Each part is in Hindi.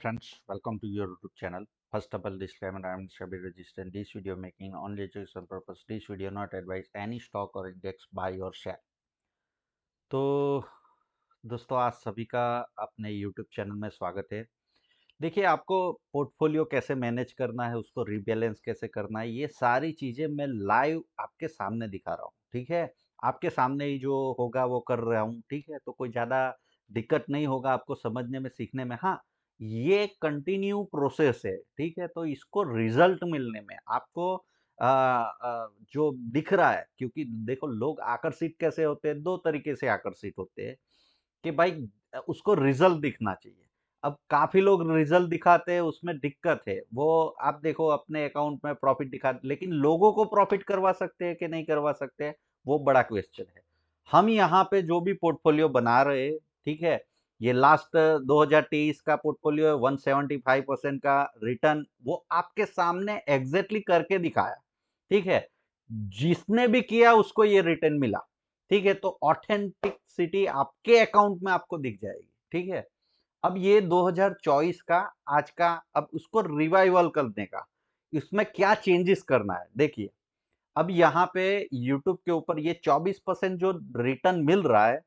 Friends, welcome to your YouTube channel. First of all, disclaimer: I am Shabir Registered. This video making only education purpose. This video not advise any stock or index buy or sell. तो दोस्तों, आज सभी का अपने YouTube चैनल में स्वागत है। देखिए, आपको पोर्टफोलियो कैसे मैनेज करना है, उसको रीबैलेंस कैसे करना है, ये सारी चीज़ें मैं लाइव आपके सामने दिखा रहा हूँ, ठीक है? आपके सामने ही जो होगा वो कर रहा हूँ, ठीक है? तो कोई ज़्यादा दिक्कत नहीं होगा आपको समझने में, सीखने में। हाँ, ये कंटिन्यू प्रोसेस है, ठीक है? तो इसको रिज़ल्ट मिलने में आपको जो दिख रहा है, क्योंकि देखो लोग आकर्षित कैसे होते हैं, 2 तरीके से आकर्षित होते हैं। कि भाई उसको रिजल्ट दिखना चाहिए। अब काफ़ी लोग रिजल्ट दिखाते हैं, उसमें दिक्कत है। वो आप देखो अपने अकाउंट में प्रॉफ़िट दिखा, लेकिन लोगों को प्रॉफ़िट करवा सकते हैं कि नहीं करवा सकते हैं, वो बड़ा क्वेश्चन है। हम यहाँ पे जो भी पोर्टफ़ोलियो बना रहे हैं, ठीक है? ये लास्ट 2023 का पोर्टफ़ोलियो है, 175% का रिटर्न वो आपके सामने एग्ज़ैक्टली करके दिखाया, ठीक है? जिसने भी किया उसको ये रिटर्न मिला। ठीक है, तो ऑथेंटिसिटी आपके अकाउंट में आपको दिख जाएगी, ठीक है? अब ये 2024 का आज का, अब उसको रिवाइवल करने का, इसमें क्या चेंजेस करना है देखिए। अब यहाँ पे यूट्यूब के ऊपर ये 24% जो रिटर्न मिल रहा है,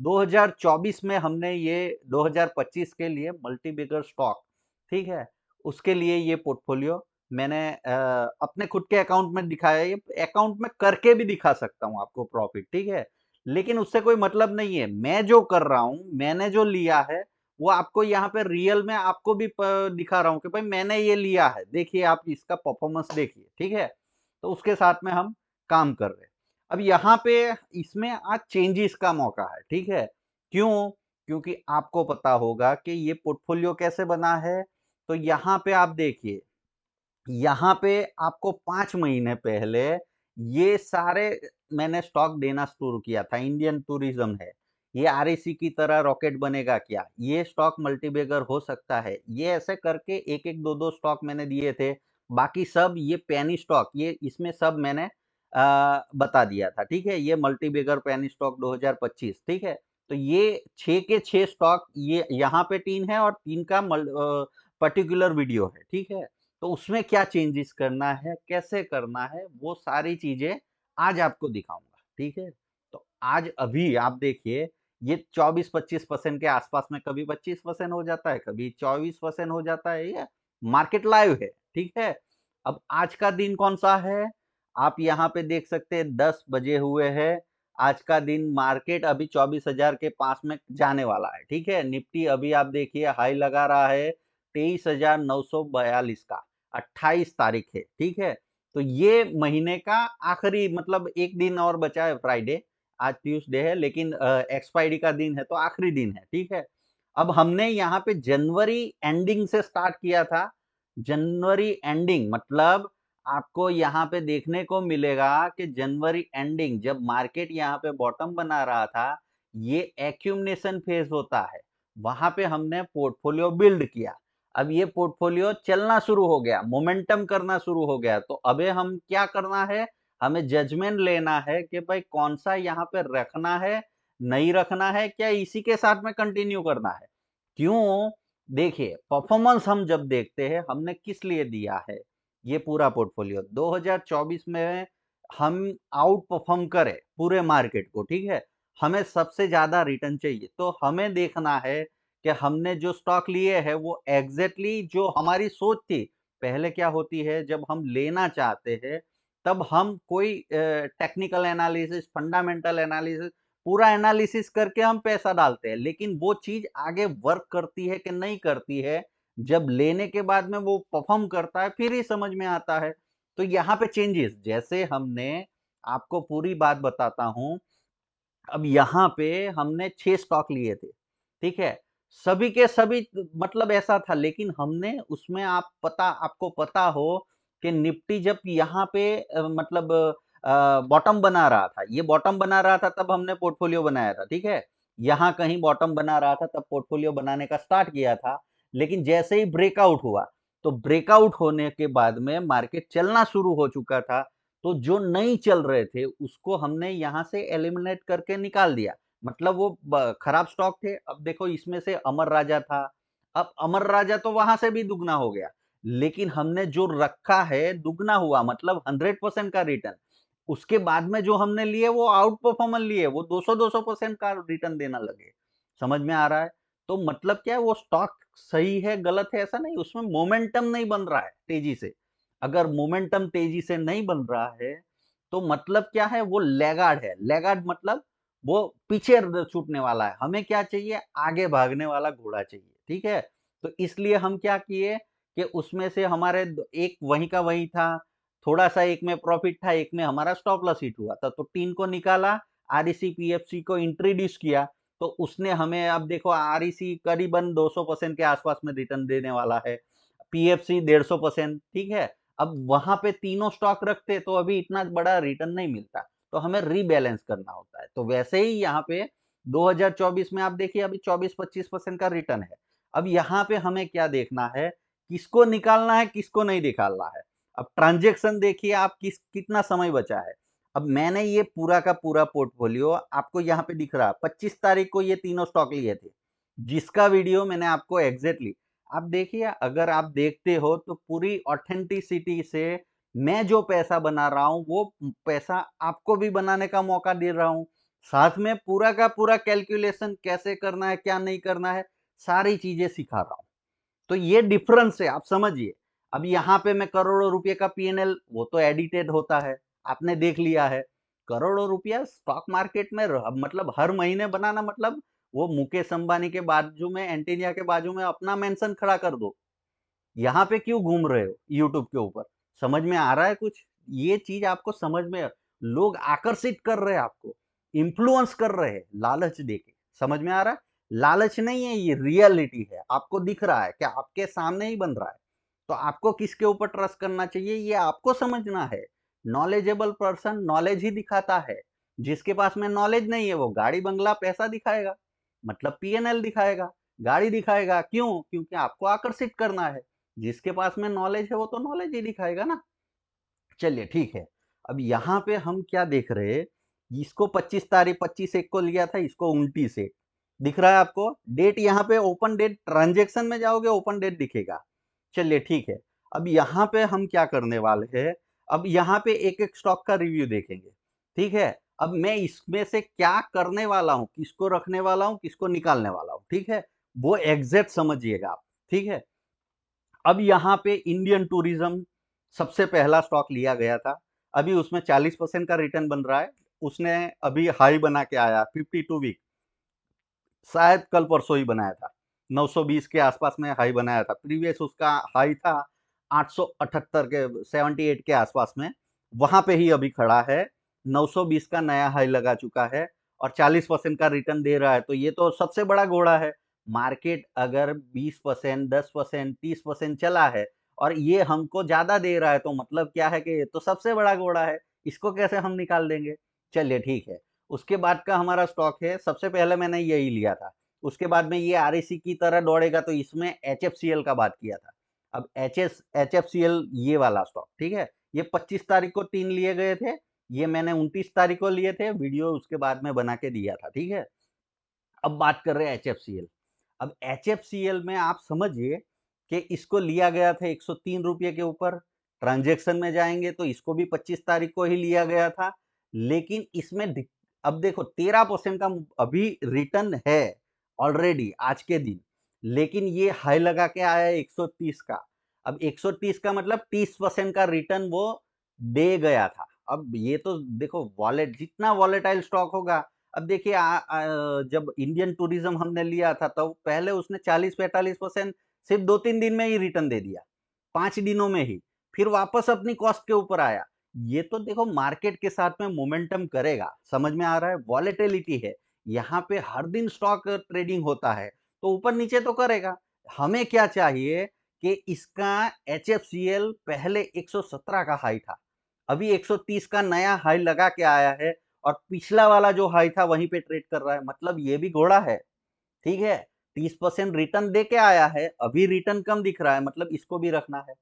2024 में हमने ये 2025 के लिए मल्टी बिगर स्टॉक, ठीक है, उसके लिए ये पोर्टफोलियो मैंने अपने खुद के अकाउंट में दिखाया है। ये अकाउंट में करके भी दिखा सकता हूँ आपको प्रॉफिट, ठीक है, लेकिन उससे कोई मतलब नहीं है। मैं जो कर रहा हूँ, मैंने जो लिया है, वो आपको यहाँ पे रियल में आपको भी दिखा रहा हूँ कि भाई मैंने ये लिया है, देखिए आप इसका परफॉर्मेंस देखिए, ठीक है। तो उसके साथ में हम काम कर रहे हैं। अब यहाँ पे इसमें आज चेंजेस का मौका है, ठीक है? क्यों? क्योंकि आपको पता होगा कि ये पोर्टफोलियो कैसे बना है। तो यहाँ पे आप देखिए, यहाँ पे आपको 5 महीने पहले ये सारे मैंने स्टॉक देना शुरू किया था। इंडियन टूरिज्म है, ये आरईसी की तरह रॉकेट बनेगा क्या? ये स्टॉक मल्टीबैगर हो सकता है। ये ऐसे करके एक-एक, 2-2 स्टॉक मैंने दिए थे। बाकी सब ये पेनी स्टॉक, ये इसमें सब मैंने बता दिया था, ठीक है? ये मल्टीबैगर पेनी स्टॉक 2025, ठीक है? तो ये 6 के 6 स्टॉक, ये यहाँ पे 3 है और 3 का पर्टिकुलर वीडियो है, ठीक है? तो उसमें क्या चेंजेस करना है, कैसे करना है, वो सारी चीज़ें आज आपको दिखाऊँगा, ठीक है? तो आज अभी आप देखिए, ये 24-25% के आसपास में कभी 25% हो जाता है, कभी 24% हो जाता है, ये मार्केट लाइव है, ठीक है? अब आज का दिन कौन-सा है? आप यहाँ पे देख सकते हैं 10 बजे हुए हैं। आज का दिन मार्केट अभी 24,000 के पास में जाने वाला है, ठीक है? निफ्टी अभी आप देखिए हाई लगा रहा है 23,942 का। 28 तारीख है, ठीक है? तो ये महीने का आखिरी, मतलब 1 दिन और बचा है, फ्राइडे, आज ट्यूसडे है, लेकिन एक्सपायरी का दिन है तो आखिरी दिन है, ठीक है? अब हमने यहाँ पे जनवरी एंडिंग से स्टार्ट किया था। जनवरी एंडिंग मतलब आपको यहाँ पे देखने को मिलेगा कि जनवरी एंडिंग जब मार्केट यहाँ पे बॉटम बना रहा था, ये एक्यूमुलेशन फेज़ होता है। वहाँ पे हमने पोर्टफोलियो बिल्ड किया। अब ये पोर्टफोलियो चलना शुरू हो गया, मोमेंटम करना शुरू हो गया, तो अबे हम क्या करना है, हमें जजमेंट लेना है कि भाई कौन-सा यहाँ पे रखना है, नहीं रखना है, क्या इसी के साथ में कंटिन्यू करना है। क्यों? देखिए, परफॉर्मेंस हम जब देखते हैं, हमने किस लिए दिया है ये पूरा पोर्टफोलियो। 2024 में हम आउट परफॉर्म करें पूरे मार्केट को, ठीक है? हमें सबसे ज़्यादा रिटर्न चाहिए, तो हमें देखना है कि हमने जो स्टॉक लिए हैं वो एग्ज़ैक्टली जो हमारी सोच थी। पहले क्या होती है, जब हम लेना चाहते हैं, तब हम कोई टेक्निकल एनालिसिस, फंडामेंटल एनालिसिस, पूरा एनालिसिस करके हम पैसा डालते हैं। लेकिन वो चीज़ आगे वर्क करती है कि नहीं करती है, जब लेने के बाद में वो परफ़ॉर्म करता है, फिर ही समझ में आता है। तो यहाँ पे चेंजेस, जैसे हमने, आपको पूरी बात बताता हूँ, अब यहाँ पे हमने 6 स्टॉक लिए थे, ठीक है? सभी के सभी, मतलब ऐसा था, लेकिन हमने उसमें, आपको पता हो कि निफ्टी जब यहाँ पे मतलब बॉटम बना रहा था, ये बॉटम बना रहा था तब हमने पोर्टफोलियो बनाया था, ठीक है? यहाँ कहीं बॉटम बना रहा था तब पोर्टफोलियो बनाने का स्टार्ट किया था, लेकिन जैसे ही ब्रेकआउट हुआ, तो ब्रेकआउट होने के बाद में मार्केट चलना शुरू हो चुका था, तो जो नहीं चल रहे थे उसको हमने यहाँ से एलिमिनेट करके निकाल दिया। मतलब वो खराब स्टॉक थे। अब देखो इसमें से अमर राजा था, अब अमर राजा तो वहां से भी दुगना हो गया, लेकिन हमने जो रखा है दुगना हुआ, मतलब 100% का रिटर्न। उसके बाद में जो हमने लिए वो आउट परफॉर्मर लिए, वो 200-200% का रिटर्न देना लगे। समझ में आ रहा है? तो मतलब क्या है, वो स्टॉक सही है गलत है ऐसा नहीं, उसमें मोमेंटम नहीं बन रहा है तेजी से। अगर मोमेंटम तेजी से नहीं बन रहा है तो मतलब क्या है, वो लैगार्ड है। लैगार्ड मतलब वो पीछे छूटने वाला है। हमें क्या चाहिए, आगे भागने वाला घोड़ा चाहिए। ठीक है, तो इसलिए हम क्या किए कि उसमें से हमारे एक वहीं का वहीं था, थोड़ा सा एक में प्रॉफिट था, एक में हमारा स्टॉप लॉस हिट हुआ था, तो तीन को निकाला, आरईसी पीएफसी को इंट्रोड्यूस किया। तो उसने हमें, अब देखो आरईसी करीबन 200% के आसपास में रिटर्न देने वाला है, पीएफसी 150%। ठीक है, अब वहां पे तीनों स्टॉक रखते तो अभी इतना बड़ा रिटर्न नहीं मिलता, तो हमें रीबैलेंस करना होता है। तो वैसे ही यहाँ पे 2024 में आप देखिए अभी 24-25% का रिटर्न है। अब यहाँ पे हमें क्या देखना है, किसको निकालना है किसको नहीं निकालना है। अब ट्रांजेक्शन देखिए आप, कितना समय बचा है। अब मैंने ये पूरा का पूरा पोर्टफोलियो आपको यहाँ पे दिख रहा, 25 तारीख को ये तीनों स्टॉक लिए थे, जिसका वीडियो मैंने आपको एग्जैक्टली आप देखिए, अगर आप देखते हो तो पूरी ऑथेंटिसिटी से मैं जो पैसा बना रहा हूं वो पैसा आपको भी बनाने का मौका दे रहा हूं। साथ में पूरा का पूरा कैलकुलेशन कैसे करना है क्या नहीं करना है सारी चीजें सिखा रहा हूं। तो ये डिफरेंस है, आप समझिए। अब यहाँ पे मैं करोड़ों रुपए का पीएनएल, वो तो एडिटेड होता है, आपने देख लिया है। करोड़ों रुपया स्टॉक मार्केट में मतलब हर महीने बनाना, मतलब वो मुकेश अंबानी के बाजू में, एंटीनिया के बाजू में अपना मेंशन खड़ा कर दो। यहाँ पे क्यों घूम रहे हो यूट्यूब के ऊपर? समझ में आ रहा है कुछ? ये चीज आपको समझ में, लोग आकर्षित कर रहे हैं आपको, इन्फ्लुएंस कर रहे हैं लालच देके। समझ में आ रहा है? लालच नहीं है, ये रियलिटी है, आपको दिख रहा है, क्या आपके सामने ही बन रहा है। तो आपको किसके ऊपर ट्रस्ट करना चाहिए ये आपको समझना है। नॉलेजेबल पर्सन नॉलेज ही दिखाता है, जिसके पास में नॉलेज नहीं है वो गाड़ी बंगला पैसा दिखाएगा, मतलब पीएनएल दिखाएगा, गाड़ी दिखाएगा। क्यों? क्योंकि आपको आकर्षित करना है। जिसके पास में नॉलेज है वो तो नॉलेज ही दिखाएगा ना। चलिए ठीक है, अब यहाँ पे हम क्या देख रहे हैं, इसको 25 तारीख 25 एक को लिया था, इसको 29 एक दिख रहा है आपको डेट। यहाँ पे ओपन डेट, ट्रांजेक्शन में जाओगे ओपन डेट दिखेगा। चलिए ठीक है, अब यहाँ पे हम क्या करने वाले हैं, अब यहाँ पे एक एक स्टॉक का रिव्यू देखेंगे। ठीक है, अब मैं इसमें से क्या करने वाला हूँ, किसको रखने वाला हूँ किसको निकालने वाला हूँ, ठीक है, वो एग्जैक्ट समझिएगा आप। ठीक है, अब यहाँ पे इंडियन टूरिज्म सबसे पहला स्टॉक लिया गया था, अभी उसमें 40% का रिटर्न बन रहा है। उसने अभी हाई बना के आया 52 वीक, शायद कल परसों ही बनाया था, 920 के आसपास में हाई बनाया था। प्रीवियस उसका हाई था 878 के 78 के आसपास में, वहां पे ही अभी खड़ा है। 920 का नया हाई लगा चुका है और 40% का रिटर्न दे रहा है, तो ये तो सबसे बड़ा घोड़ा है। मार्केट अगर 20%, 10%, 30% चला है और ये हमको ज्यादा दे रहा है, तो मतलब क्या है कि ये तो सबसे बड़ा घोड़ा है, इसको कैसे हम निकाल देंगे। चलिए ठीक है, उसके बाद का हमारा स्टॉक है, सबसे पहले मैंने यही लिया था। उसके बाद में ये आरईसी की तरह दौड़ेगा, तो इसमें एचएफसीएल का बात किया था। अब एचएफसीएल ये वाला स्टॉक, ठीक है, ये 25 तारीख को तीन लिए गए थे, ये मैंने 29 तारीख को लिए थे, वीडियो उसके बाद में बना के दिया था। ठीक है, अब बात कर रहे हैं एचएफसीएल। अब एचएफसीएल में आप समझिए कि इसको लिया गया था 103 रुपये के ऊपर। ट्रांजेक्शन में जाएंगे तो इसको भी 25 तारीख को ही लिया गया था, लेकिन इसमें अब देखो 13% का अभी रिटर्न है ऑलरेडी आज के दिन, लेकिन ये हाई लगा के आया है 130 का। अब 130 का मतलब 30% का रिटर्न वो दे गया था। अब ये तो देखो, वॉलेट जितना वॉलेटाइल स्टॉक होगा। अब देखिए जब इंडियन टूरिज्म हमने लिया था तो पहले उसने 40-45% सिर्फ 2-3 दिन में ही रिटर्न दे दिया, 5 दिनों में ही, फिर वापस अपनी कॉस्ट के ऊपर आया। ये तो देखो मार्केट के साथ में मोमेंटम करेगा, समझ में आ रहा है, वॉलेटिलिटी है, यहाँ पे हर दिन स्टॉक ट्रेडिंग होता है, तो ऊपर नीचे तो करेगा। हमें क्या चाहिए कि इसका एचएफसीएल पहले 117 का हाई था, अभी 130 का नया हाई लगा के आया है, और पिछला वाला जो हाई था वहीं पे ट्रेड कर रहा है, मतलब ये भी घोड़ा है। ठीक है, 30% रिटर्न दे के आया है, अभी रिटर्न कम दिख रहा है, मतलब इसको भी रखना है।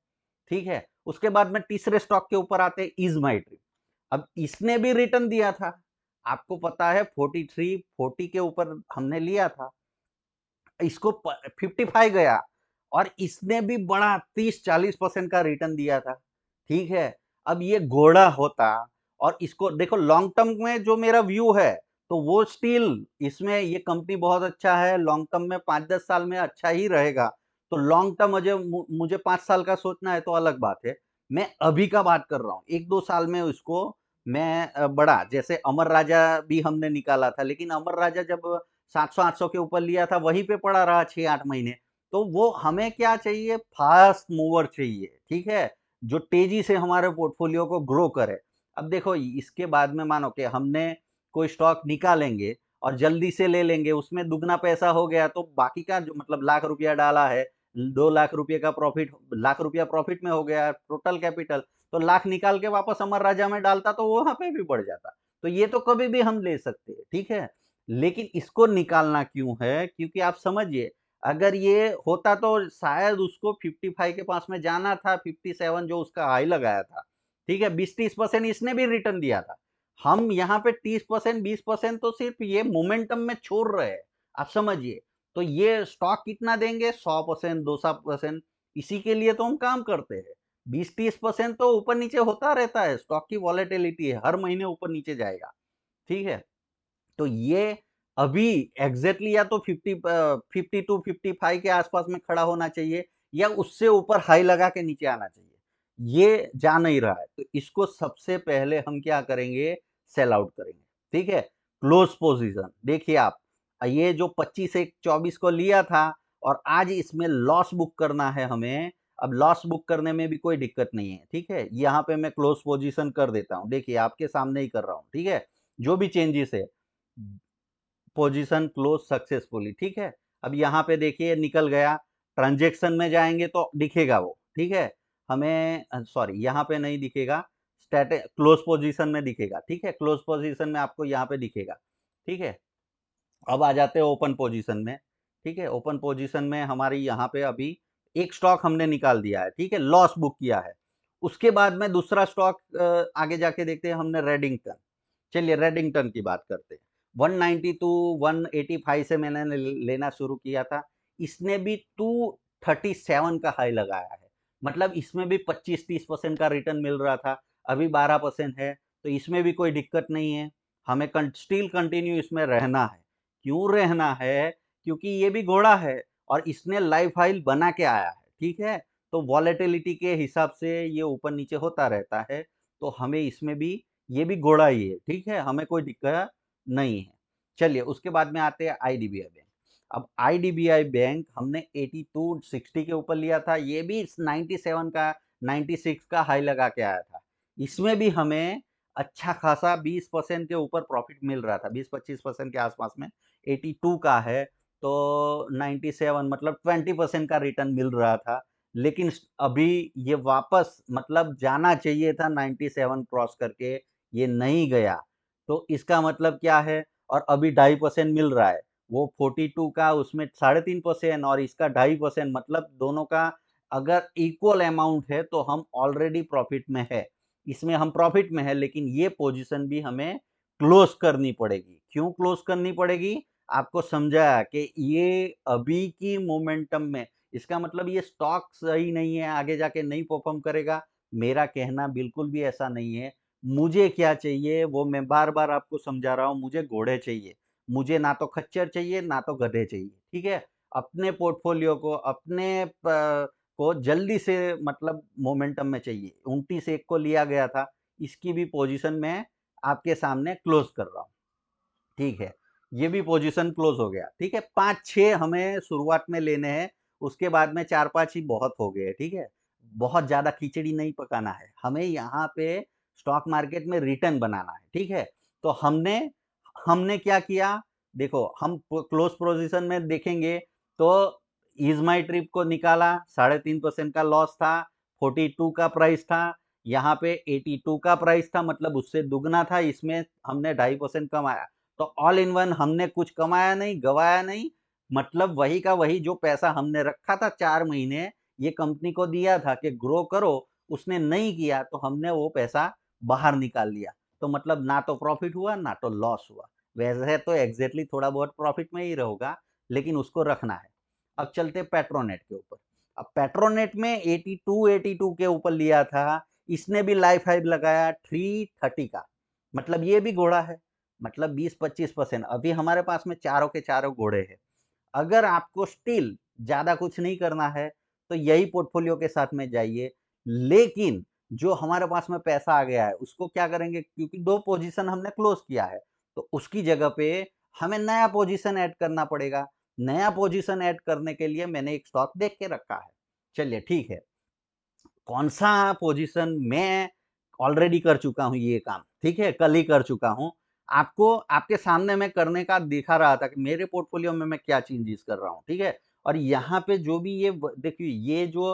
ठीक है, उसके बाद में तीसरे स्टॉक के ऊपर आते हैं इज माई ट्रिप। अब इसने भी रिटर्न दिया था, आपको पता है 43 40 के ऊपर हमने लिया था, इसको 55 गया और इसने भी बड़ा 30-40% का रिटर्न दिया था। ठीक है, अब ये घोड़ा होता और इसको देखो लॉन्ग टर्म में जो मेरा व्यू है तो वो स्टिल इसमें ये कंपनी बहुत अच्छा है, लॉन्ग टर्म में 5-10 साल में अच्छा ही रहेगा। तो लॉन्ग टर्म मुझे 5 साल का सोचना है तो अलग बात है। मैं अभी का बात कर रहा हूँ, 1-2 साल में इसको मैं बढ़ा, जैसे अमर राजा भी हमने निकाला था, लेकिन अमर राजा जब 700-800 के ऊपर लिया था वहीं पे पड़ा रहा 6-8 महीने। तो वो हमें क्या चाहिए, फास्ट मूवर चाहिए, ठीक है, जो तेजी से हमारे पोर्टफोलियो को ग्रो करे। अब देखो इसके बाद में मानो कि हमने कोई स्टॉक निकालेंगे और जल्दी से ले लेंगे, उसमें दुगना पैसा हो गया तो बाकी का जो मतलब लाख रुपया डाला है, 2 लाख रुपये का प्रॉफिट, लाख रुपया प्रॉफिट में हो गया टोटल कैपिटल, तो लाख निकाल के वापस अमर राजा में डालता तो वहां पे भी बढ़ जाता। तो ये तो कभी भी हम ले सकते हैं, ठीक है, लेकिन इसको निकालना क्यों है, क्योंकि आप समझिए अगर ये होता तो शायद उसको 55 के पास में जाना था, 57 जो उसका हाई लगाया था, ठीक है, 20-30% इसने भी रिटर्न दिया था। हम यहाँ पे 30% 20% तो सिर्फ ये मोमेंटम में छोड़ रहे हैं, आप समझिए। तो ये स्टॉक कितना देंगे, 100% 200%, इसी के लिए तो हम काम करते हैं। 20-30% तो ऊपर नीचे होता रहता है, स्टॉक की वॉलेटिलिटी है, हर महीने ऊपर नीचे जाएगा, ठीक है। तो ये अभी एग्जैक्टली या तो 52-55 के आसपास में खड़ा होना चाहिए या उससे ऊपर हाई लगा के नीचे आना चाहिए। ये जा नहीं रहा है तो इसको सबसे पहले हम क्या करेंगे, सेल आउट करेंगे, ठीक है। क्लोज पोजीशन देखिए आप, ये जो 25-1-24 को लिया था और आज इसमें लॉस बुक करना है हमें। अब लॉस बुक करने में भी कोई दिक्कत नहीं है, ठीक है, यहाँ पे मैं क्लोज पोजीशन कर देता हूँ, देखिए आपके सामने ही कर रहा हूँ, ठीक है, जो भी चेंजेस है, पोजीशन क्लोज सक्सेसफुली, ठीक है। अब यहाँ पे देखिए निकल गया, ट्रांजेक्शन में जाएंगे तो दिखेगा वो, ठीक है, हमें सॉरी यहाँ पे नहीं दिखेगा, स्टैटिक क्लोज पोजीशन में दिखेगा, ठीक है, क्लोज पोजीशन में आपको यहाँ पे दिखेगा, ठीक है। अब आ जाते हैं ओपन पोजीशन में, ठीक है, ओपन पोजीशन में हमारी यहाँ पे अभी एक स्टॉक हमने निकाल दिया है, ठीक है, लॉस बुक किया है। उसके बाद में दूसरा स्टॉक आगे जाके देखते हैं हमने, रेडिंगटन। चलिए रेडिंगटन की बात करते हैं। 192 185 से मैंने लेना शुरू किया था, इसने भी 237 का हाई लगाया है, मतलब इसमें भी 25-30% का रिटर्न मिल रहा था, अभी 12% है, तो इसमें भी कोई दिक्कत नहीं है, हमें स्टिल कंटिन्यू इसमें रहना है। क्यों रहना है, क्योंकि ये भी घोड़ा है और इसने लाइफ हाई बना के आया है, ठीक है, तो वॉलेटिलिटी के हिसाब से ये ऊपर नीचे होता रहता है, तो हमें इसमें भी, ये भी घोड़ा ही है, ठीक है, हमें कोई दिक्कत नहीं है। चलिए उसके बाद में आते हैं आईडीबीआई बैंक। अब आईडीबीआई बैंक हमने 8260 के ऊपर लिया था, ये भी 97 का 96 का हाई लगा के आया था, इसमें भी हमें अच्छा खासा 20% के ऊपर प्रॉफिट मिल रहा था, 20-25% के आसपास में, 82 का है तो 97 मतलब 20% का रिटर्न मिल रहा था। लेकिन अभी ये वापस मतलब जाना चाहिए था 97 क्रॉस करके, ये नहीं गया, तो इसका मतलब क्या है, और अभी 2.5% मिल रहा है, वो 42 का उसमें 3.5% और इसका 2.5%, मतलब दोनों का अगर इक्वल अमाउंट है तो हम ऑलरेडी प्रॉफिट में है, इसमें हम प्रॉफिट में है, लेकिन ये पोजीशन भी हमें क्लोज करनी पड़ेगी। क्यों क्लोज करनी पड़ेगी, आपको समझाया कि ये अभी की मोमेंटम में, इसका मतलब ये स्टॉक सही नहीं है, आगे जाके नहीं परफॉर्म करेगा, मेरा कहना बिल्कुल भी ऐसा नहीं है। मुझे क्या चाहिए वो मैं बार बार आपको समझा रहा हूँ, मुझे घोड़े चाहिए, मुझे ना तो खच्चर चाहिए ना तो गधे चाहिए, ठीक है। अपने पोर्टफोलियो को अपने को जल्दी से मतलब मोमेंटम में चाहिए, 29-1 को लिया गया था, इसकी भी पोजीशन मैं आपके सामने क्लोज कर रहा हूँ, ठीक है, ये भी पोजीशन क्लोज हो गया, ठीक है। 5-6 हमें शुरुआत में लेने हैं, उसके बाद में 4-5 ही बहुत हो गए, ठीक है, बहुत ज़्यादा खिचड़ी नहीं पकाना है, हमें यहाँ पे स्टॉक मार्केट में रिटर्न बनाना है, ठीक है। तो हमने हमने क्या किया, देखो हम क्लोज पोजीशन में देखेंगे तो इज माई ट्रिप को निकाला, 3.5% का लॉस था, 42 का प्राइस था, यहाँ पे 82 का प्राइस था, मतलब उससे दुगना था, इसमें हमने 2.5% कमाया। तो ऑल इन वन हमने कुछ कमाया नहीं, गवाया नहीं, मतलब वही का वही, जो पैसा हमने रखा था 4 महीने ये कंपनी को दिया था कि ग्रो करो, उसने नहीं किया तो हमने वो पैसा बाहर निकाल लिया, तो मतलब ना तो प्रॉफिट हुआ ना तो लॉस हुआ। वैसे तो एग्जैक्टली थोड़ा बहुत प्रॉफिट में ही रहोगा, लेकिन उसको रखना है। अब चलते पेट्रोनेट के ऊपर। अब पेट्रोनेट में 82 के ऊपर लिया था, इसने भी लाइफ हाई लगाया 330 का, मतलब ये भी घोड़ा है, मतलब 20-25%। अभी हमारे पास में चारों के चारों घोड़े हैं। अगर आपको स्टिल ज्यादा कुछ नहीं करना है तो यही पोर्टफोलियो के साथ में जाइए, लेकिन जो हमारे पास में पैसा आ गया है उसको क्या करेंगे, क्योंकि 2 पोजीशन हमने क्लोज किया है, तो उसकी जगह पे हमें नया पोजीशन ऐड करना पड़ेगा। नया पोजीशन ऐड करने के लिए मैंने एक स्टॉक देख के रखा है। चलिए ठीक है, कौन सा पोजीशन मैं ऑलरेडी कर चुका हूं ये काम, ठीक है, कल ही कर चुका हूं। आपको आपके सामने मैं करने का दिखा रहा था कि मेरे पोर्टफोलियो में मैं क्या चेंजेस कर रहा हूं, ठीक है। और यहाँ पे जो भी ये देखिए, ये जो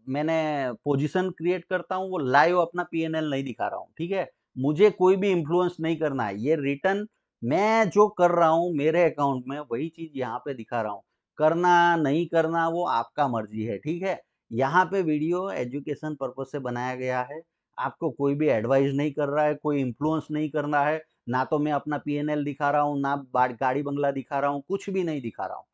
मैंने पोजीशन क्रिएट करता हूं वो लाइव अपना पीएनएल नहीं दिखा रहा हूं, ठीक है। मुझे कोई भी इन्फ्लुएंस नहीं करना है, ये रिटर्न मैं जो कर रहा हूं मेरे अकाउंट में वही चीज यहाँ पे दिखा रहा हूं। करना नहीं करना वो आपका मर्जी है, ठीक है। यहाँ पे वीडियो एजुकेशन पर्पज से बनाया गया है, आपको कोई भी एडवाइस नहीं कर रहा है, कोई इन्फ्लुएंस नहीं करना है। ना तो मैं अपना पीएनएल दिखा रहा हूँ, ना गाड़ी बंगला दिखा रहा हूँ, कुछ भी नहीं दिखा रहा हूँ,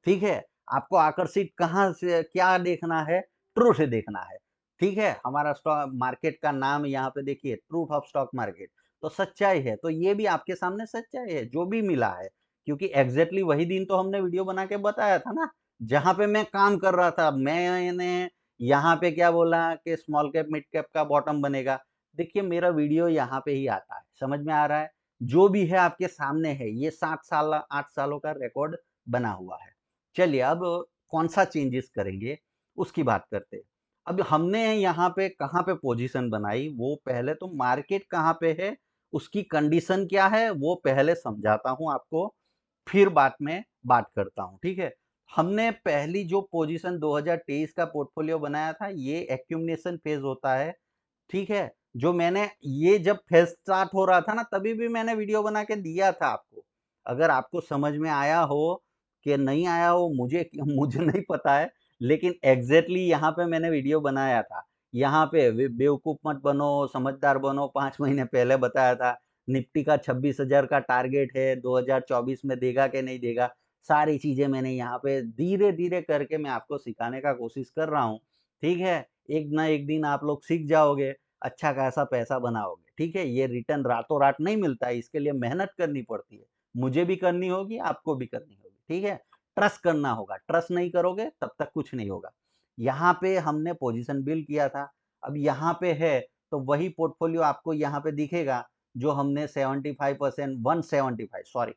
ठीक है। आपको आकर्षित कहाँ से क्या देखना है, ट्रू से देखना है, ठीक है। हमारा स्टॉक मार्केट का नाम यहाँ पे देखिए, ट्रूथ ऑफ स्टॉक मार्केट, तो सच्चाई है। तो ये भी आपके सामने सच्चाई है जो भी मिला है, क्योंकि एग्जैक्टली वही दिन तो हमने वीडियो बना के बताया था ना, जहां पे मैं काम कर रहा था। मैंने यहाँ पे क्या बोला कि स्मॉल कैप मिड कैप का बॉटम बनेगा। देखिए मेरा वीडियो यहाँ पे ही आता है, समझ में आ रहा है। जो भी है आपके सामने है, ये 7 साल 8 सालों का रिकॉर्ड बना हुआ है। चलिए अब कौन सा चेंजेस करेंगे उसकी बात करते हैं। अब हमने यहाँ पे कहाँ पे पोजीशन बनाई, वो पहले तो मार्केट कहाँ पे है, उसकी कंडीशन क्या है वो पहले समझाता हूँ आपको, फिर बाद में बात करता हूँ, ठीक है। हमने पहली जो पोजीशन 2023 का पोर्टफोलियो बनाया था, ये एक्यूमुलेशन फेज होता है, ठीक है। जो मैंने ये जब फेज स्टार्ट हो रहा था ना, तभी भी मैंने वीडियो बना के दिया था आपको। अगर आपको समझ में आया हो कि नहीं आया हो, मुझे मुझे नहीं पता है, लेकिन एग्जैक्टली यहाँ पे मैंने वीडियो बनाया था। यहाँ पे बेवकूफ मत बनो, समझदार बनो, 5 महीने पहले बताया था। निफ्टी का 26,000 का टारगेट है, 2024 में देगा कि नहीं देगा, सारी चीजें मैंने यहाँ पे धीरे धीरे करके मैं आपको सिखाने का कोशिश कर रहा हूँ, ठीक है। एक ना एक दिन आप लोग सीख जाओगे, अच्छा खासा पैसा बनाओगे, ठीक है। ये रिटर्न रातों रात नहीं मिलता है, इसके लिए मेहनत करनी पड़ती है, मुझे भी करनी होगी, आपको भी करनी होगी, ठीक है। ट्रस्ट करना होगा, ट्रस्ट नहीं करोगे तब तक कुछ नहीं होगा। यहाँ पे हमने पोजीशन बिल्ड किया था, अब यहाँ पे है तो वही पोर्टफोलियो आपको यहाँ पे दिखेगा जो हमने 75% 175 सॉरी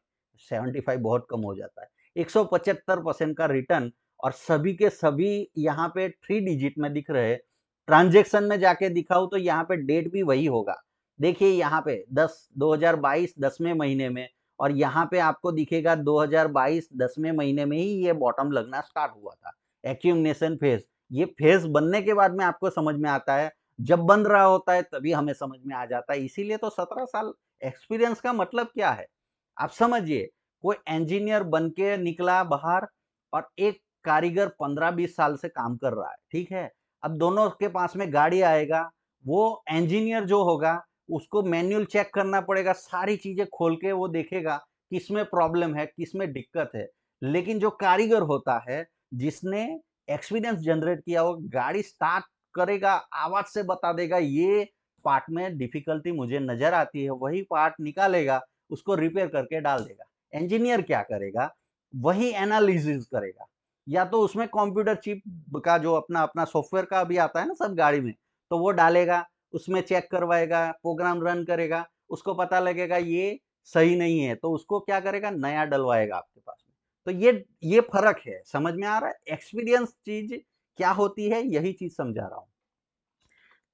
75 बहुत कम हो जाता है, 175% का रिटर्न। और सभी के सभी यहाँ पे 3 डिजिट में दिख रहे हैं। ट्रांजेक्शन में जाके दिखाऊं तो यहाँ पे डेट भी वही होगा। देखिए यहाँ पे 2022 10वें महीने में, और यहाँ पे आपको दिखेगा 2022 10वें महीने में ही ये बॉटम लगना स्टार्ट हुआ था, एक्यूमुलेशन फेज। ये फेज बनने के बाद में आपको समझ में आता है, जब बन रहा होता है तभी हमें समझ में आ जाता है। इसीलिए तो 17 साल एक्सपीरियंस का मतलब क्या है, आप समझिए। कोई इंजीनियर बन के निकला बाहर, और एक कारीगर 15-20 साल से काम कर रहा है, ठीक है। अब दोनों के पास में गाड़ी आएगा, वो इंजीनियर जो होगा उसको मैनुअल चेक करना पड़ेगा, सारी चीजें खोल के वो देखेगा किसमें प्रॉब्लम है, किसमें दिक्कत है। लेकिन जो कारीगर होता है, जिसने एक्सपीरियंस जनरेट किया, वो गाड़ी स्टार्ट करेगा, आवाज से बता देगा ये पार्ट में डिफिकल्टी मुझे नजर आती है, वही पार्ट निकालेगा, उसको रिपेयर करके डाल देगा। इंजीनियर क्या करेगा, वही एनालिसिस करेगा, या तो उसमें कंप्यूटर चिप का जो अपना अपना सॉफ्टवेयर का भी आता है ना सब गाड़ी में, तो वो डालेगा, उसमें चेक करवाएगा, प्रोग्राम रन करेगा, उसको पता लगेगा ये सही नहीं है, तो उसको क्या करेगा, नया डलवाएगा आपके पास में। तो ये फर्क है, समझ में आ रहा है। एक्सपीरियंस चीज क्या होती है, यही चीज समझा रहा हूं।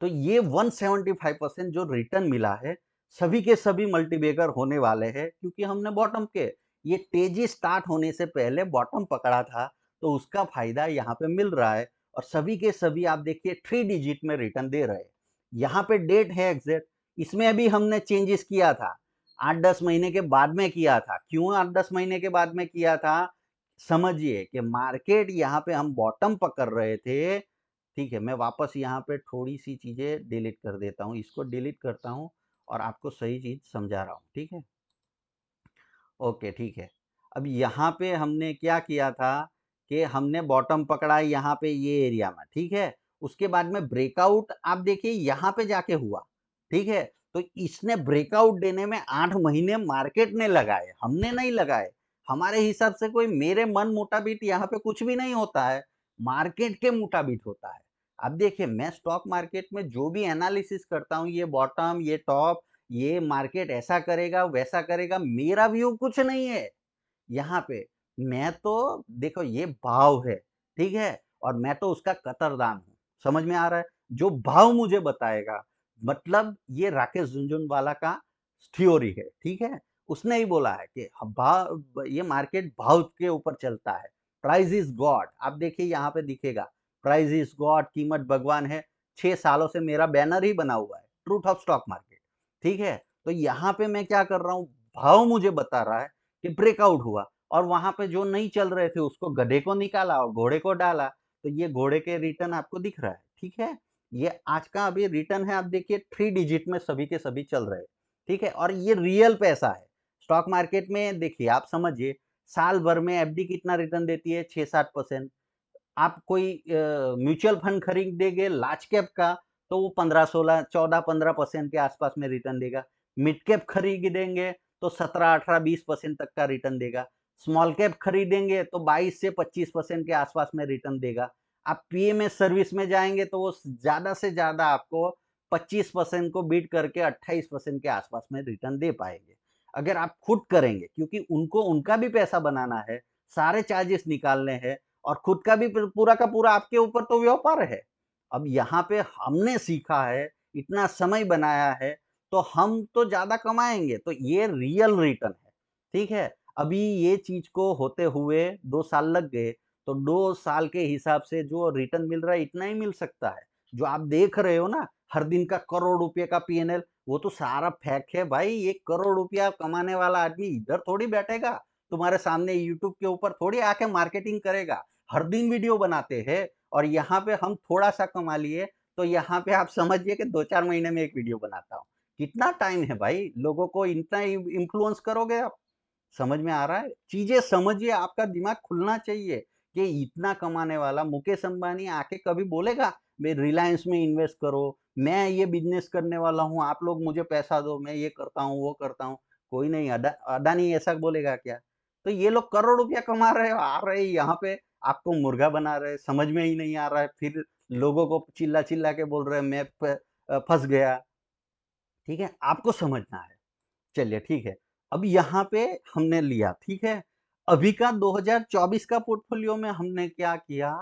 तो ये 175% जो रिटर्न मिला है, सभी के सभी मल्टीबैगर होने वाले हैं, क्योंकि हमने बॉटम के ये तेजी स्टार्ट होने से पहले बॉटम पकड़ा था, तो उसका फायदा यहाँ पे मिल रहा है। और सभी के सभी आप देखिए 3 डिजिट में रिटर्न दे रहे हैं। यहाँ पे डेट है एग्जैक्ट, इसमें अभी हमने चेंजेस किया था, 8-10 महीने के बाद में किया था। क्यों 8-10 महीने के बाद में किया था, समझिए कि मार्केट यहाँ पे हम बॉटम पकड़ रहे थे, ठीक है। मैं वापस यहाँ पे थोड़ी सी चीजें डिलीट कर देता हूँ, इसको डिलीट करता हूँ और आपको सही चीज समझा रहा हूँ, ठीक है। ओके ठीक है। अब यहाँ पे हमने क्या किया था कि हमने बॉटम पकड़ा यहाँ पे ये एरिया में, ठीक है। उसके बाद में ब्रेकआउट आप देखिए यहाँ पे जाके हुआ, ठीक है। तो इसने ब्रेकआउट देने में 8 महीने मार्केट ने लगाए, हमने नहीं लगाए। हमारे हिसाब से कोई मेरे मन मुताबिक यहाँ पे कुछ भी नहीं होता है, मार्केट के मुताबिक होता है। अब देखिए मैं स्टॉक मार्केट में जो भी एनालिसिस करता हूँ, ये बॉटम, ये टॉप, ये मार्केट ऐसा करेगा, वैसा करेगा, मेरा व्यू कुछ नहीं है। यहाँ पे मैं तो देखो ये भाव है, ठीक है? और मैं तो उसका कतरदान हूँ, समझ में आ रहा है? जो भाव मुझे बताएगा, मतलब ये राकेश झुनझुनवाला का थ्योरी है, ठीक है? उसने ही बोला है कि भाव, ये मार्केट भाव के ऊपर चलता है। प्राइस इज गॉड, आप देखिए यहाँ पे दिखेगा, प्राइस इज गॉड, कीमत भगवान है। 6 सालों से मेरा बैनर ही बना हुआ है, ट्रूथ ऑफ स्टॉक मार्केट, ठीक है? तो यहाँ पे मैं क्या कर रहा हूँ, भाव मुझे बता रहा है कि ब्रेकआउट हुआ, और वहां पे जो नहीं चल रहे थे उसको गधे को निकाला और घोड़े को डाला, तो ये घोड़े के रिटर्न आपको दिख रहा है, ठीक है। ये आज का अभी रिटर्न है, आप देखिए 3 डिजिट में सभी के सभी चल रहे हैं, ठीक है। और ये रियल पैसा है। स्टॉक मार्केट में देखिए, आप समझिए, साल भर में एफडी कितना रिटर्न देती है, 6-7%। आप कोई म्यूचुअल फंड खरीदेंगे लार्ज कैप का, तो वो 15-16, 14-15% के आसपास में रिटर्न देगा। मिड कैप खरीदेंगे तो 17-18-20% तक का रिटर्न देगा। स्मॉल कैप खरीदेंगे तो 22 से 25% के आसपास में रिटर्न देगा। आप पीएमएस सर्विस में जाएंगे तो वो ज्यादा से ज्यादा आपको 25% को बीट करके 28% के आसपास में रिटर्न दे पाएंगे। अगर आप खुद करेंगे, क्योंकि उनको उनका भी पैसा बनाना है, सारे चार्जेस निकालने हैं, और खुद का भी पूरा का पूरा आपके ऊपर तो व्यापार है। अब यहाँ पे हमने सीखा है, इतना समय बनाया है, तो हम तो ज्यादा कमाएंगे, तो ये रियल रिटर्न है, ठीक है। अभी ये चीज को होते हुए 2 साल लग गए, तो 2 साल के हिसाब से जो रिटर्न मिल रहा है इतना ही मिल सकता है। जो आप देख रहे हो ना, हर दिन का करोड़ रुपए का पीएनएल, वो तो सारा फेक है भाई। 1 करोड़ रुपया कमाने वाला आदमी इधर थोड़ी बैठेगा, तुम्हारे सामने यूट्यूब के ऊपर थोड़ी आके मार्केटिंग करेगा। हर दिन वीडियो बनाते हैं, और यहाँ पे हम थोड़ा सा कमा लिए, तो यहाँ पे आप समझिए कि 2-4 महीने में एक वीडियो बनाता हूँ। कितना टाइम है भाई, लोगों को इतना इन्फ्लुएंस करोगे आप? समझ में आ रहा है? चीजें समझिए, आपका दिमाग खुलना चाहिए कि इतना कमाने वाला मुकेश अंबानी आके कभी बोलेगा मैं रिलायंस में इन्वेस्ट करो, मैं ये बिजनेस करने वाला हूँ, आप लोग मुझे पैसा दो, मैं ये करता हूँ, वो करता हूँ? कोई नहीं। अडानी ऐसा बोलेगा क्या? तो ये लोग करोड़ रुपया कमा रहे हो, आ रहे यहाँ पे आपको मुर्गा बना रहे, समझ में ही नहीं आ रहा है। फिर लोगों को चिल्ला चिल्ला के बोल रहे हैं मैं फंस गया, ठीक है। आपको समझना है। चलिए ठीक है। अब यहाँ पे हमने लिया, ठीक है। अभी का 2024 का पोर्टफोलियो में हमने क्या किया,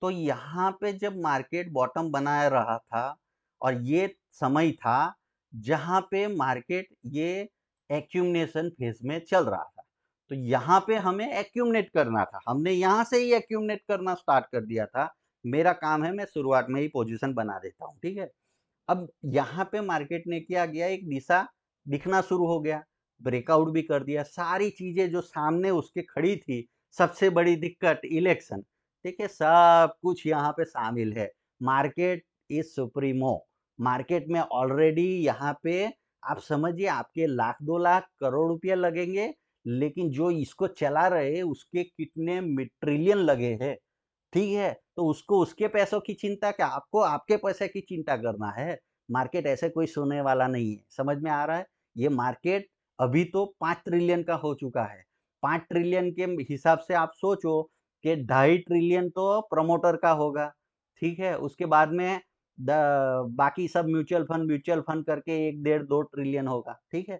तो यहाँ पे जब मार्केट बॉटम बना रहा था, और ये समय था जहाँ पे मार्केट ये एक्यूमुलेशन फेज में चल रहा था, तो यहाँ पे हमें एक्यूमुलेट करना था। हमने यहाँ से ही एक्यूमुलेट करना स्टार्ट कर दिया था। मेरा काम है, मैं शुरुआत में ही पोजीशन बना देता हूँ, ठीक है। अब यहाँ पे मार्केट ने क्या किया, एक दिशा दिखना शुरू हो गया, ब्रेकआउट भी कर दिया। सारी चीजें जो सामने उसके खड़ी थी, सबसे बड़ी दिक्कत इलेक्शन, ठीक है, सब कुछ यहाँ पे शामिल है। Market is supremo. मार्केट में ऑलरेडी यहाँ पे आप समझिए आपके लाख 2 लाख करोड़ रुपया लगेंगे, लेकिन जो इसको चला रहे हैं उसके कितने ट्रिलियन लगे हैं, ठीक है। तो उसको उसके पैसों की चिंता क्या, आपको आपके पैसे की चिंता करना है। मार्केट ऐसे कोई सोने वाला नहीं है, समझ में आ रहा है? ये मार्केट अभी तो 5 ट्रिलियन का हो चुका है। 5 ट्रिलियन के हिसाब से आप सोचो कि 2.5 ट्रिलियन तो प्रमोटर का होगा, ठीक है। उसके बाद में बाकी सब म्यूचुअल फंड करके 1-1.5-2 ट्रिलियन होगा, ठीक है।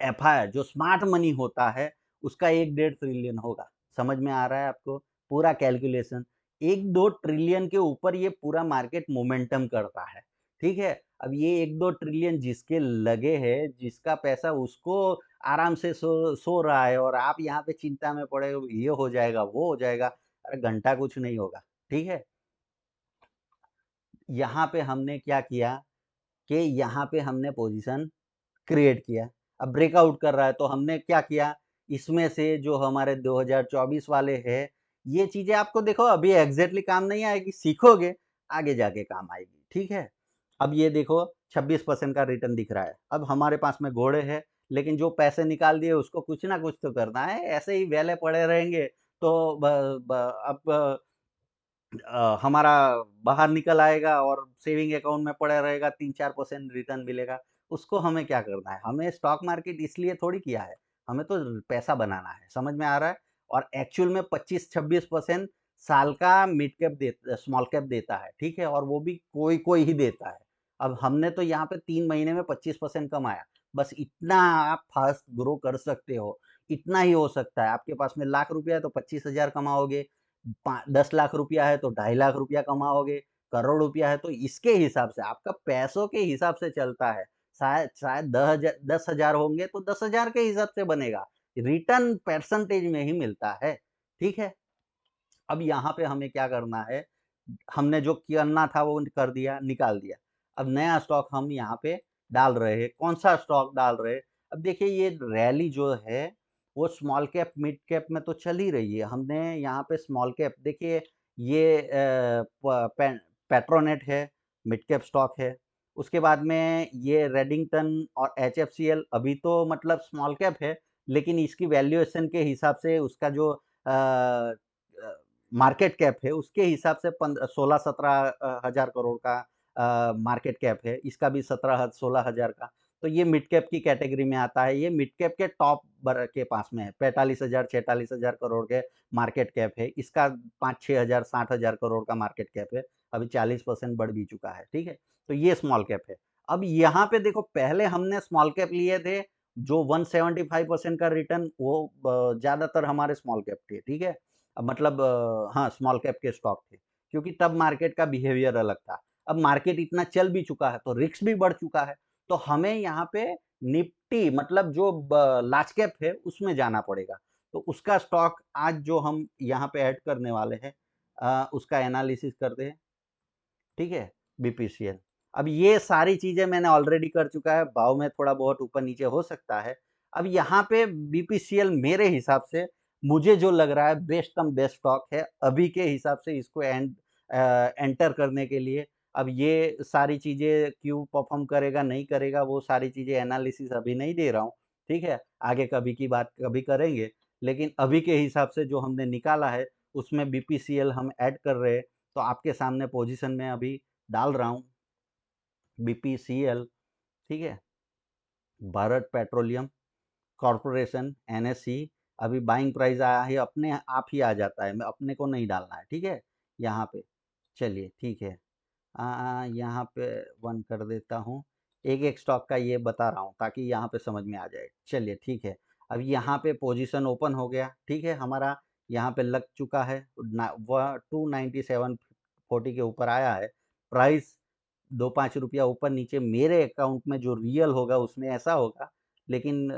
एफआई जो स्मार्ट मनी होता है, उसका 1-1.5 ट्रिलियन होगा। समझ में आ रहा है आपको पूरा कैलकुलेशन? 1-2 ट्रिलियन के ऊपर ये पूरा मार्केट मोमेंटम करता है, ठीक है। अब ये 1-2 ट्रिलियन जिसके लगे हैं, जिसका पैसा उसको आराम से सो रहा है, और आप यहाँ पे चिंता में पड़े हो, ये हो जाएगा, वो हो जाएगा। अरे घंटा कुछ नहीं होगा, ठीक है। यहाँ पे हमने क्या किया कि यहाँ पे हमने पोजीशन क्रिएट किया। अब ब्रेकआउट कर रहा है, तो हमने क्या किया, इसमें से जो हमारे 2024 वाले हैं, ये चीजें आपको देखो अभी एग्जैक्टली काम नहीं आएगी, सीखोगे आगे जाके काम आएगी, ठीक है। अब ये देखो 26% का रिटर्न दिख रहा है। अब हमारे पास में घोड़े है, लेकिन जो पैसे निकाल दिए उसको कुछ ना कुछ तो करना है, ऐसे ही वेले पड़े रहेंगे तो अब हमारा बाहर निकल आएगा और सेविंग अकाउंट में पड़ा रहेगा, 3-4% रिटर्न मिलेगा। उसको हमें क्या करना है? हमें स्टॉक मार्केट इसलिए थोड़ी किया है, हमें तो पैसा बनाना है, समझ में आ रहा है? और एक्चुअल में 25-26% साल का मिड कैप स्मॉल कैप देता है, ठीक है? और वो भी कोई-कोई ही देता है। अब हमने तो यहाँ पे 3 महीने में 25% कमाया, बस इतना आप फास्ट ग्रो कर सकते हो, इतना ही हो सकता है। आपके पास में लाख रुपया है तो 25,000 कमाओगे, 10 लाख रुपया है तो 2.5 लाख रुपया कमाओगे, करोड़ रुपया है तो इसके हिसाब से आपका पैसों के हिसाब से चलता है। शायद शायद 10,000 होंगे तो 10,000 के हिसाब से बनेगा। रिटर्न परसेंटेज में ही मिलता है, ठीक है? अब यहाँ पे हमें क्या करना है, हमने जो करना था वो कर दिया, निकाल दिया। अब नया स्टॉक हम यहाँ पे डाल रहे हैं। कौन सा स्टॉक डाल रहे हैं? अब देखिए ये रैली जो है वो स्मॉल कैप मिड कैप में तो चल ही रही है। हमने यहाँ पे स्मॉल कैप देखिए, ये पेट्रोनेट है, मिड कैप स्टॉक है। उसके बाद में ये रेडिंगटन और एचएफसीएल अभी तो मतलब स्मॉल कैप है, लेकिन इसकी वैल्यूएशन के हिसाब से उसका जो मार्केट कैप है उसके हिसाब से 16-17 हजार करोड़ का मार्केट कैप है। इसका भी 17-16 हजार का। तो ये मिड कैप की कैटेगरी में आता है। ये मिड कैप के टॉप के पास में है। 45,000-46,000 करोड़ के मार्केट कैप है। इसका 5-6 हजार 60,000 करोड़ का मार्केट कैप है। अभी 40% बढ़ भी चुका है, ठीक है? तो ये स्मॉल कैप है। अब यहाँ पे देखो, पहले हमने स्मॉल कैप लिए थे जो 175% का रिटर्न, वो ज्यादातर हमारे स्मॉल कैप थे, ठीक है? मतलब हाँ, स्मॉल कैप के स्टॉक थे, क्योंकि तब मार्केट का बिहेवियर अलग था। अब मार्केट इतना चल भी चुका है तो रिस्क भी बढ़ चुका है, तो हमें यहाँ पे निफ्टी मतलब जो लार्ज कैप है उसमें जाना पड़ेगा। तो उसका स्टॉक आज जो हम यहाँ पे ऐड करने वाले हैं, उसका एनालिसिस करते हैं, ठीक है? बीपीसीएल। अब ये सारी चीजें मैंने ऑलरेडी कर चुका है, भाव में थोड़ा बहुत ऊपर नीचे हो सकता है। अब यहाँ पे बीपीसीएल मेरे हिसाब से मुझे जो लग रहा है बेस्ट कम बेस्ट स्टॉक है अभी के हिसाब से, इसको एंटर करने के लिए। अब ये सारी चीजें क्यों परफॉर्म करेगा नहीं करेगा वो सारी चीजें एनालिसिस अभी नहीं दे रहा हूँ, ठीक है? आगे कभी की बात कभी करेंगे, लेकिन अभी के हिसाब से जो हमने निकाला है उसमें बीपीसीएल हम ऐड कर रहे हैं। तो आपके सामने पोजीशन में अभी डाल रहा हूँ बीपीसीएल, ठीक है? Bharat petroleum corporation, NSC. अभी बाइंग प्राइस आया है, अपने आप ही आ जाता है, अपने को नहीं डालना है, ठीक है? यहाँ पे चलिए, ठीक है। यहाँ पे वन कर देता हूँ। एक एक स्टॉक का ये बता रहा हूँ ताकि यहाँ पे समझ में आ जाए। चलिए, ठीक है। अब यहाँ पे पोजीशन ओपन हो गया, ठीक है? हमारा यहाँ पे लग चुका है, 297.40 के ऊपर आया है। प्राइस 2-5 रुपया ऊपर नीचे मेरे अकाउंट में जो रियल होगा उसमें ऐसा होगा, लेकिन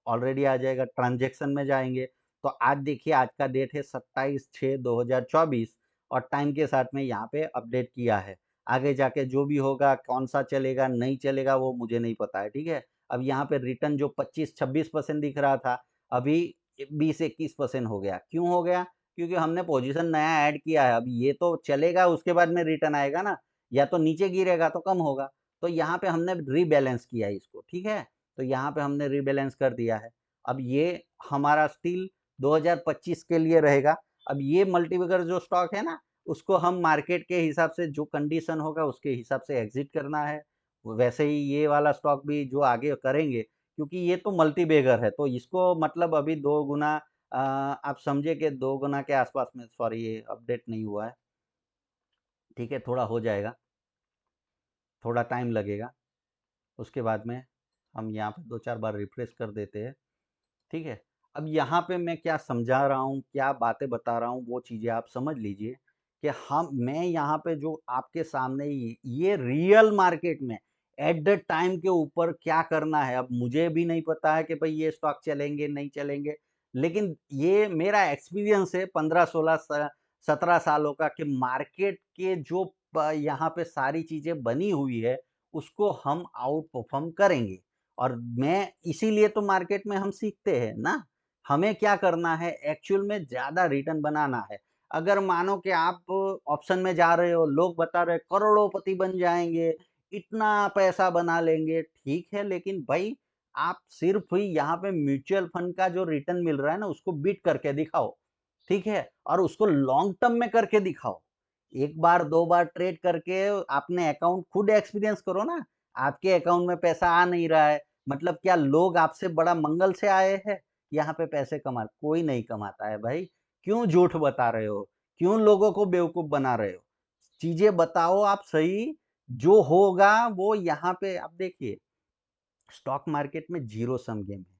ऑलरेडी आ जाएगा। ट्रांजैक्शन में जाएंगे तो आज देखिए, आज का डेट है 27/6/2024 और टाइम के साथ में यहाँ पे अपडेट किया है। आगे जाके जो भी होगा, कौन सा चलेगा नहीं चलेगा वो मुझे नहीं पता है, ठीक है? अब यहाँ पे रिटर्न जो 25-26% दिख रहा था, अभी 20-21% हो गया। क्यों हो गया? क्योंकि हमने पोजीशन नया ऐड किया है। अब ये तो चलेगा, उसके बाद में रिटर्न आएगा ना, या तो नीचे गिरेगा तो कम होगा। तो यहाँ पे हमने रीबैलेंस किया है इसको, ठीक है? तो यहाँ पे हमने रीबैलेंस कर दिया है। अब ये हमारा स्टिल 2025 के लिए रहेगा। अब ये मल्टीबैगर जो स्टॉक है ना, उसको हम मार्केट के हिसाब से जो कंडीशन होगा उसके हिसाब से एग्जिट करना है। वैसे ही ये वाला स्टॉक भी जो आगे करेंगे, क्योंकि ये तो मल्टीबैगर है तो इसको मतलब अभी 2 गुना, आप समझे कि 2 गुना के आसपास में, सॉरी ये अपडेट नहीं हुआ है, ठीक है? थोड़ा हो जाएगा, थोड़ा टाइम लगेगा। उसके बाद में हम यहाँ पे 2-4 बार रिफ्रेश कर देते हैं, ठीक है? अब यहाँ पे मैं क्या समझा रहा हूँ, क्या बातें बता रहा हूँ, वो चीज़ें आप समझ लीजिए कि मैं यहाँ पे जो आपके सामने ये रियल मार्केट में एट द टाइम के ऊपर क्या करना है। अब मुझे भी नहीं पता है कि भाई ये स्टॉक चलेंगे नहीं चलेंगे, लेकिन ये मेरा एक्सपीरियंस है 15-16 17 सालों का, कि मार्केट के जो यहाँ पे सारी चीज़ें बनी हुई है उसको हम आउट परफॉर्म करेंगे। और मैं इसीलिए तो मार्केट में हम सीखते हैं ना। हमें क्या करना है, एक्चुअल में ज़्यादा रिटर्न बनाना है। अगर मानो कि आप ऑप्शन में जा रहे हो, लोग बता रहे हैं करोड़पति बन जाएँगे, इतना पैसा बना लेंगे, ठीक है, लेकिन भाई आप सिर्फ ही यहाँ पे म्यूचुअल फंड का जो रिटर्न मिल रहा है ना उसको बीट करके दिखाओ, ठीक है? और उसको लॉन्ग टर्म में करके दिखाओ। एक बार, 2 बार ट्रेड करके आपने अकाउंट खुद एक्सपीरियंस करो ना, आपके अकाउंट में पैसा आ नहीं रहा है, मतलब क्या लोग आपसे बड़ा मंगल से आए हैं? यहाँ पे पैसे कोई नहीं कमाता है भाई। क्यों झूठ बता रहे हो? क्यों लोगों को बेवकूफ़ बना रहे हो? चीज़ें बताओ आप सही, जो होगा वो यहाँ पे आप देखिए, स्टॉक मार्केट में ज़ीरो सम गेम है।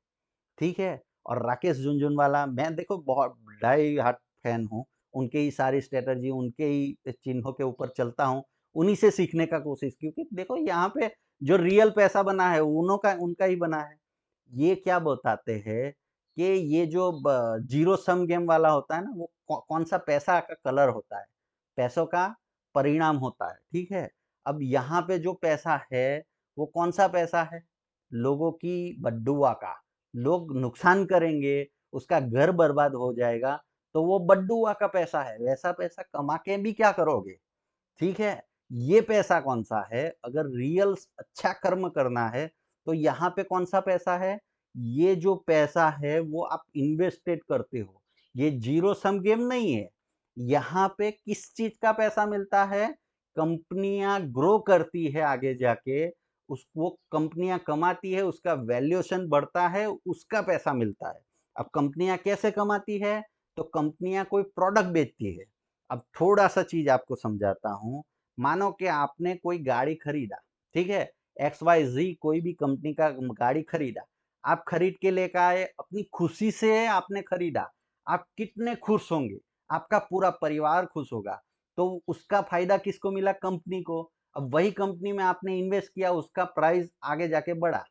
ठीक है? और राकेश झुनझुनवाला मैं देखो बहुत डाई हार्ट फैन हूँ, उनके ही सारी स्ट्रैटेजी, उनके ही चिन्हों के ऊपर चलता हूँ, उन्हीं से सीखने का कोशिश क्योंकि देखो यहाँ पे जो रियल पैसा बना है, उनका ही बना है। ये क्या बताते हैं कि ये जो ज़ीरो सम गेम वाला होता है ना, वो कौन-सा पैसा का कलर होता है, पैसों का परिणाम होता है, ठीक है? अब यहाँ पे जो पैसा है, वो कौन-सा पैसा है? लोगों की बद्दुआ का। लोग नुकसान करेंगे, उसका घर बर्बाद हो जाएगा, तो वो बद्दुआ का पैसा है, वैसा पैसा कमा के भी क्या करोगे? ठीक है? ये पैसा कौन-सा है? अगर रियल अच्छा कर्म करना है, तो यहाँ पे कौन-सा पैसा है? ये जो पैसा है, वो आप इन्वेस्टेड करते हो। ये ज़ीरो सम गेम नहीं है। यहाँ पे किस चीज़ का पैसा मिलता है? कंपनियाँ ग्रो करती है आगे जाके, वो कंपनियाँ कमाती है, उसका वैल्यूएशन बढ़ता है, उसका पैसा मिलता है। अब कंपनियाँ कैसे कमाती है? तो कंपनियाँ कोई प्रोडक्ट बेचती है। अब थोड़ा-सा चीज़ आपको समझाता हूँ। मानो कि आपने कोई गाड़ी खरीदा, ठीक है? XYZ कोई भी कंपनी का गाड़ी खरीदा। आप खरीद के लेके आए, अपनी खुशी से आपने खरीदा। आप कितने खुश होंगे? आपका पूरा परिवार खुश होगा। तो उसका फ़ायदा किसको मिला? कंपनी को। अब वही कंपनी में आपने इन्वेस्ट किया, उसका प्राइस आगे जाके बढ़ा।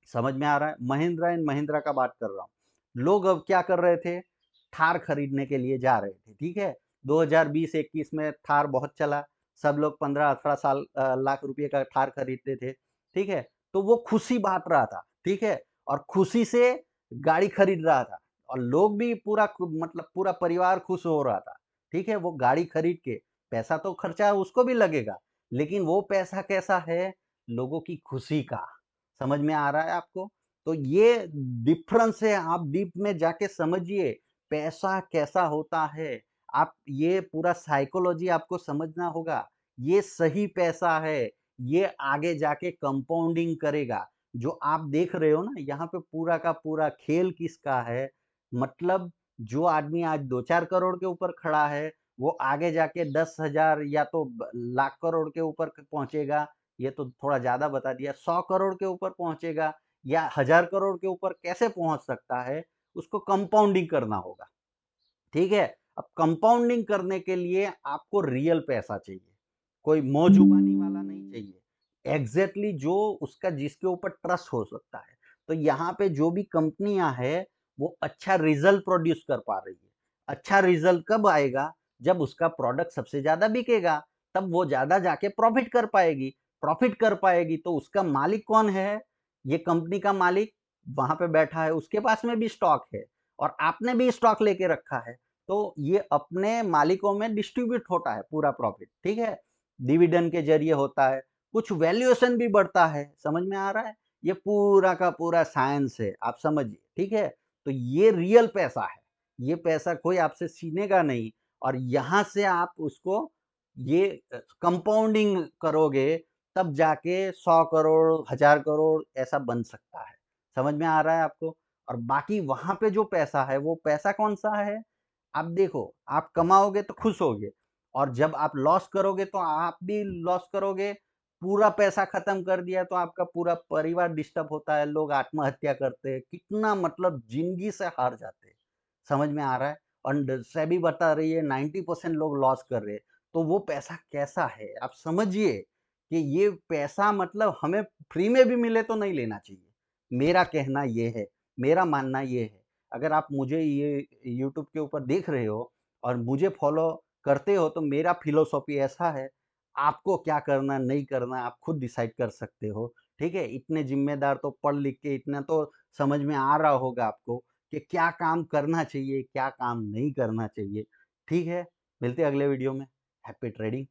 समझ में आ रहा है? महिंद्रा एंड महिंद्रा का बात कर रहा हूँ। लोग अब क्या कर रहे थे? थार खरीदने के लिए जा रहे थे, ठीक है? 2020-21 में थार बहुत चला। सब लोग 15-18 लाख रुपए का थार खरीदते थे, ठीक है? तो वो खुशी बाँट रहा था, ठीक है? और खुशी से गाड़ी खरीद रहा था और लोग भी मतलब पूरा परिवार खुश हो रहा था, ठीक है? वो गाड़ी खरीद के पैसा तो खर्चा उसको भी लगेगा, लेकिन वो पैसा कैसा है? लोगों की खुशी का। समझ में आ रहा है आपको? तो ये डिफ़रेंस है, आप डीप में जाके समझिए, पैसा कैसा होता है। आप ये पूरा साइकोलॉजी आपको समझना होगा। ये सही पैसा है, ये आगे जाके कंपाउंडिंग करेगा। जो आप देख रहे हो ना, यहाँ पे पूरा का पूरा खेल किसका है? मतलब जो आदमी आज 2-4 करोड़ के ऊपर खड़ा है, वो आगे जाके 10,000 या तो लाख करोड़ के ऊपर पहुँचेगा, ये तो थोड़ा ज़्यादा बता दिया, 100 करोड़ के ऊपर पहुँचेगा या 1000 करोड़ के ऊपर कैसे पहुँच सकता है, उसको कंपाउंडिंग करना होगा, ठीक है? अब कंपाउंडिंग करने के लिए आपको रियल पैसा चाहिए, कोई मौजुबानी वाला नहीं चाहिए। एग्ज़ैक्टली जो उसका जिसके ऊपर ट्रस्ट हो सकता है। तो यहाँ पे जो भी कंपनियाँ हैं, वो अच्छा रिज़ल्ट प्रोड्यूस कर पा रही है। अच्छा रिज़ल्ट कब आएगा? जब उसका प्रोडक्ट सबसे ज़्यादा बिकेगा, तब वो ज़्यादा जाके प्रॉफ़िट कर पाएगी। प्रॉफ़िट कर पाएगी तो उसका मालिक कौन है? ये कंपनी का मालिक वहाँ पे बैठा है, उसके पास में भी स्टॉक है और आपने भी स्टॉक लेके रखा है। तो ये अपने मालिकों में डिस्ट्रीब्यूट होता है पूरा प्रॉफ़िट, ठीक है? डिविडेंड के ज़रिए होता है, कुछ वैल्यूएशन भी बढ़ता है, समझ में आ रहा है? ये पूरा का पूरा साइंस है, आप समझिए, ठीक है? तो ये रियल पैसा है, ये पैसा कोई आपसे छीनेगा नहीं और यहाँ से आप उसको ये कंपाउंडिंग करोगे तब जाके 100 करोड़, 1000 करोड़ ऐसा बन सकता है। समझ में आ रहा है आपको? और बाकी वहाँ पे जो पैसा है, वो पैसा कौन-सा है? आप देखो, आप कमाओगे तो खुश होगे और जब आप लॉस करोगे तो आप भी लॉस करोगे। पूरा पैसा खत्म कर दिया तो आपका पूरा परिवार डिस्टर्ब होता है, लोग आत्महत्या करते हैं, कितना मतलब ज़िंदगी से हार जाते हैं। समझ में आ रहा है? और सेबी बता रही है 90% लोग लॉस कर रहे हैं। तो वो पैसा कैसा है? आप समझिए कि ये पैसा मतलब हमें फ्री में भी मिले तो नहीं लेना चाहिए। मेरा कहना ये है, मेरा मानना ये है। अगर आप मुझे ये यूट्यूब के ऊपर देख रहे हो और मुझे फॉलो करते हो तो मेरा फिलॉसफी ऐसा है, आपको क्या करना नहीं करना आप खुद डिसाइड कर सकते हो, ठीक है? इतने ज़िम्मेदार तो पढ़ लिख के इतना तो समझ में आ रहा होगा आपको कि क्या काम करना चाहिए, क्या काम नहीं करना चाहिए, ठीक है? मिलते हैं अगले वीडियो में। Happy trading.